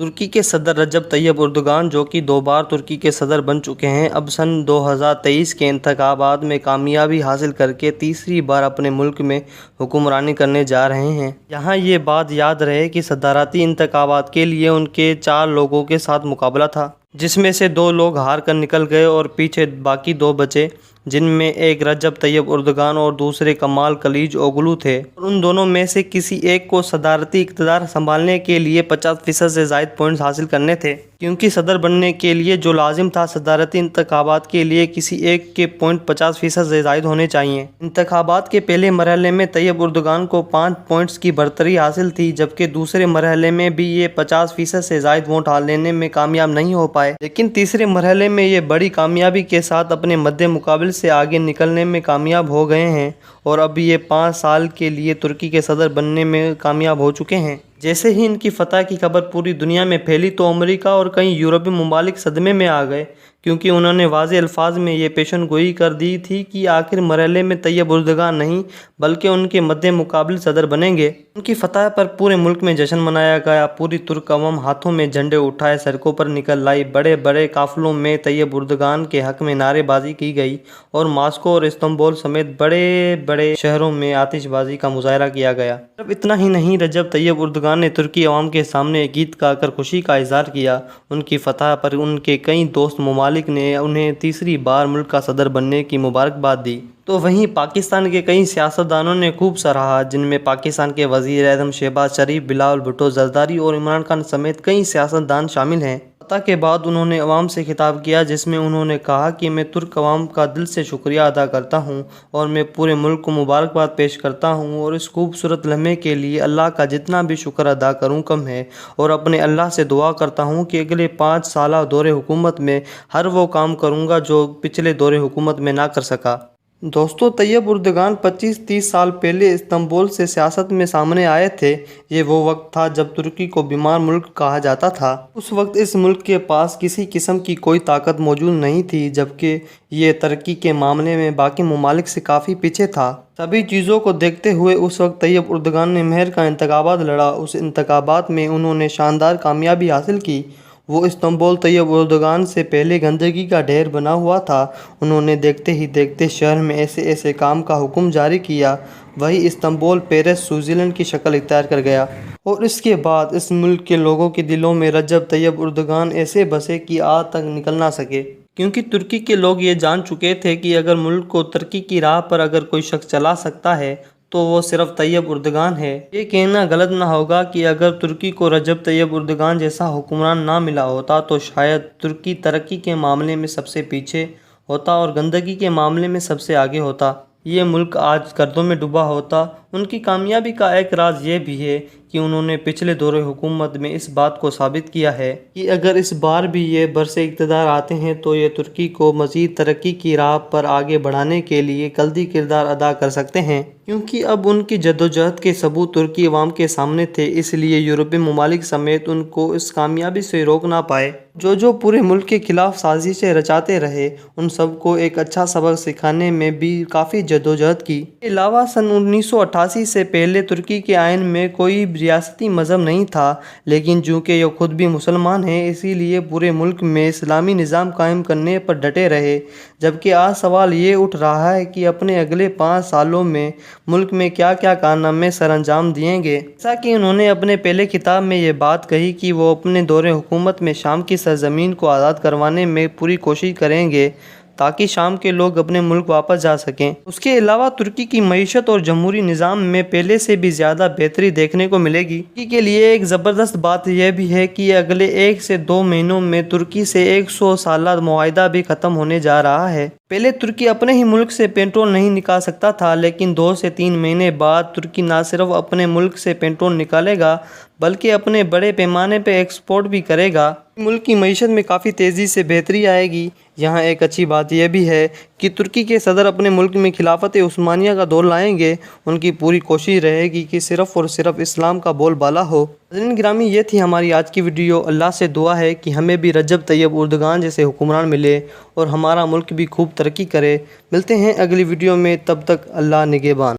ترکی کے صدر رجب Tayyip Erdogan, جو کہ 2 بار ترکی کے صدر بن چکے ہیں، اب سن 2023 کے انتخابات میں کامیابی حاصل کر کے تیسری بار اپنے ملک میں حکمرانی کرنے جا رہے ہیں۔ یہاں یہ بات یاد رہے کہ صدارتی انتخابات کے لیے ان کے 4 لوگوں کے ساتھ مقابلہ تھا، جس میں سے 2 لوگ ہار کر نکل گئے اور پیچھے باقی 2 بچے، جن میں ایک رجب طیب اردگان اور دوسرے کمال کلیج اوگلو تھے، اور ان دونوں میں سے کسی ایک کو صدارتی اقتدار سنبھالنے کے لیے 50% سے زائد پوائنٹس حاصل کرنے تھے، کیونکہ صدر بننے کے لیے جو لازم تھا، صدارتی انتخابات کے لیے کسی ایک کے پوائنٹ 50% سے زائد ہونے چاہیے۔ انتخابات کے پہلے مرحلے میں طیب اردگان کو 5 پوائنٹس کی برتری حاصل تھی، جبکہ دوسرے مرحلے میں بھی یہ 50% سے زائد ووٹ لینے میں کامیاب نہیں ہو پائے، لیکن تیسرے مرحلے میں یہ بڑی کامیابی کے ساتھ اپنے مد مقابل سے آگے نکلنے میں کامیاب ہو گئے ہیں، اور اب یہ 5 سال کے لیے ترکی کے صدر بننے میں کامیاب ہو چکے ہیں۔ جیسے ہی ان کی فتح کی خبر پوری دنیا میں پھیلی تو امریکہ اور کئی یورپی ممالک صدمے میں آ گئے، کیونکہ انہوں نے واضح الفاظ میں یہ پیشن گوئی کر دی تھی کہ آخر مرحلے میں طیب اردگان نہیں بلکہ ان کے مد مقابل صدر بنیں گے۔ ان کی فتح پر پورے ملک میں جشن منایا گیا، پوری ترک عوام ہاتھوں میں جھنڈے اٹھائے سڑکوں پر نکل آئی، بڑے بڑے قافلوں میں طیب اردگان کے حق میں نعرے بازی کی گئی، اور ماسکو اور استنبول سمیت بڑے بڑے شہروں میں آتش بازی کا مظاہرہ کیا گیا۔ صرف اتنا ہی نہیں، رجب طیب اردگان نے ترکی عوام کے سامنے گیت گا کر خوشی کا اظہار کیا۔ ان کی فتح پر ان کے کئی دوست ممالک نے انہیں تیسری بار ملک کا صدر بننے کی مبارکباد دی، تو وہیں پاکستان کے کئی سیاستدانوں نے خوب سراہا، جن میں پاکستان کے وزیر اعظم شہباز شریف، بلاول بھٹو زرداری اور عمران خان سمیت کئی سیاستدان شامل ہیں۔ فتح کے بعد انہوں نے عوام سے خطاب کیا، جس میں انہوں نے کہا کہ میں ترک عوام کا دل سے شکریہ ادا کرتا ہوں، اور میں پورے ملک کو مبارکباد پیش کرتا ہوں، اور اس خوبصورت لمحے کے لیے اللہ کا جتنا بھی شکر ادا کروں کم ہے، اور اپنے اللہ سے دعا کرتا ہوں کہ اگلے 5 سالہ دور حکومت میں ہر وہ کام کروں گا جو پچھلے دور حکومت میں نہ کر سکا۔ دوستو، طیب اردگان 25-30 سال پہلے استنبول سے سیاست میں سامنے آئے تھے۔ یہ وہ وقت تھا جب ترکی کو بیمار ملک کہا جاتا تھا۔ اس وقت اس ملک کے پاس کسی قسم کی کوئی طاقت موجود نہیں تھی، جبکہ یہ ترقی کے معاملے میں باقی ممالک سے کافی پیچھے تھا۔ سبھی چیزوں کو دیکھتے ہوئے اس وقت طیب اردگان نے مہر کا انتخابات لڑا۔ اس انتخابات میں انہوں نے شاندار کامیابی حاصل کی۔ وہ استنبول طیب اردگان سے پہلے گندگی کا ڈھیر بنا ہوا تھا۔ انہوں نے دیکھتے ہی دیکھتے شہر میں ایسے ایسے کام کا حکم جاری کیا، وہی استنبول پیرس سوئٹزرلینڈ کی شکل اختیار کر گیا، اور اس کے بعد اس ملک کے لوگوں کے دلوں میں رجب طیب اردگان ایسے بسے کہ آج تک نکل نہ سکے، کیونکہ ترکی کے لوگ یہ جان چکے تھے کہ اگر ملک کو ترقی کی راہ پر اگر کوئی شخص چلا سکتا ہے تو وہ صرف طیب اردگان ہے۔ یہ کہنا غلط نہ ہوگا کہ اگر ترکی کو رجب طیب اردگان جیسا حکمران نہ ملا ہوتا تو شاید ترکی ترقی کے معاملے میں سب سے پیچھے ہوتا اور گندگی کے معاملے میں سب سے آگے ہوتا۔ یہ ملک آج قرضوں میں ڈوبا ہوتا۔ ان کی کامیابی کا ایک راز یہ بھی ہے کہ انہوں نے پچھلے دور حکومت میں اس بات کو ثابت کیا ہے کہ اگر اس بار بھی یہ برسر اقتدار آتے ہیں تو یہ ترکی کو مزید ترقی کی راہ پر آگے بڑھانے کے لیے کلیدی کردار ادا کر سکتے ہیں، کیونکہ اب ان کی جدوجہد کے ثبوت ترکی عوام کے سامنے تھے، اس لیے یورپی ممالک سمیت ان کو اس کامیابی سے روک نہ پائے۔ جو پورے ملک کے خلاف سازشیں رچاتے رہے، ان سب کو ایک اچھا سبق سکھانے میں بھی کافی جدوجہد کی۔ اس کے علاوہ سن 1988 سے پہلے ترکی کے آئین میں کوئی ریاستی مذہب نہیں تھا، لیکن چونکہ یہ خود بھی مسلمان ہیں، اسی لیے پورے ملک میں اسلامی نظام قائم کرنے پر ڈٹے رہے۔ جبکہ آج سوال یہ اٹھ رہا ہے کہ اپنے اگلے 5 سالوں میں ملک میں کیا کیا کارنامے سر انجام دیں گے، جیسا کہ انہوں نے اپنے پہلے خطاب میں یہ بات کہی کہ وہ اپنے دور حکومت میں شام کی سرزمین کو آزاد کروانے میں پوری کوشش کریں گے تاکہ شام کے لوگ اپنے ملک واپس جا سکیں۔ اس کے علاوہ ترکی کی معیشت اور جمہوری نظام میں پہلے سے بھی زیادہ بہتری دیکھنے کو ملے گی۔ ترکی کے لیے ایک زبردست بات یہ بھی ہے کہ اگلے 1 سے 2 مہینوں میں ترکی سے 100 سالہ معاہدہ بھی ختم ہونے جا رہا ہے۔ پہلے ترکی اپنے ہی ملک سے پٹرول نہیں نکال سکتا تھا، لیکن 2 سے 3 مہینے بعد ترکی نہ صرف اپنے ملک سے پٹرول نکالے گا بلکہ اپنے بڑے پیمانے پہ ایکسپورٹ بھی کرے گا۔ ملک کی معیشت میں کافی تیزی سے بہتری آئے گی۔ یہاں ایک اچھی بات یہ بھی ہے کہ ترکی کے صدر اپنے ملک میں خلافت عثمانیہ کا دور لائیں گے۔ ان کی پوری کوشش رہے گی کہ صرف اور صرف اسلام کا بول بالا ہو۔ ناظرین گرامی، یہ تھی ہماری آج کی ویڈیو۔ اللہ سے دعا ہے کہ ہمیں بھی رجب طیب اردگان جیسے حکمران ملے اور ہمارا ملک بھی خوب ترقی کرے۔ ملتے ہیں اگلی ویڈیو میں، تب تک اللہ نگہبان۔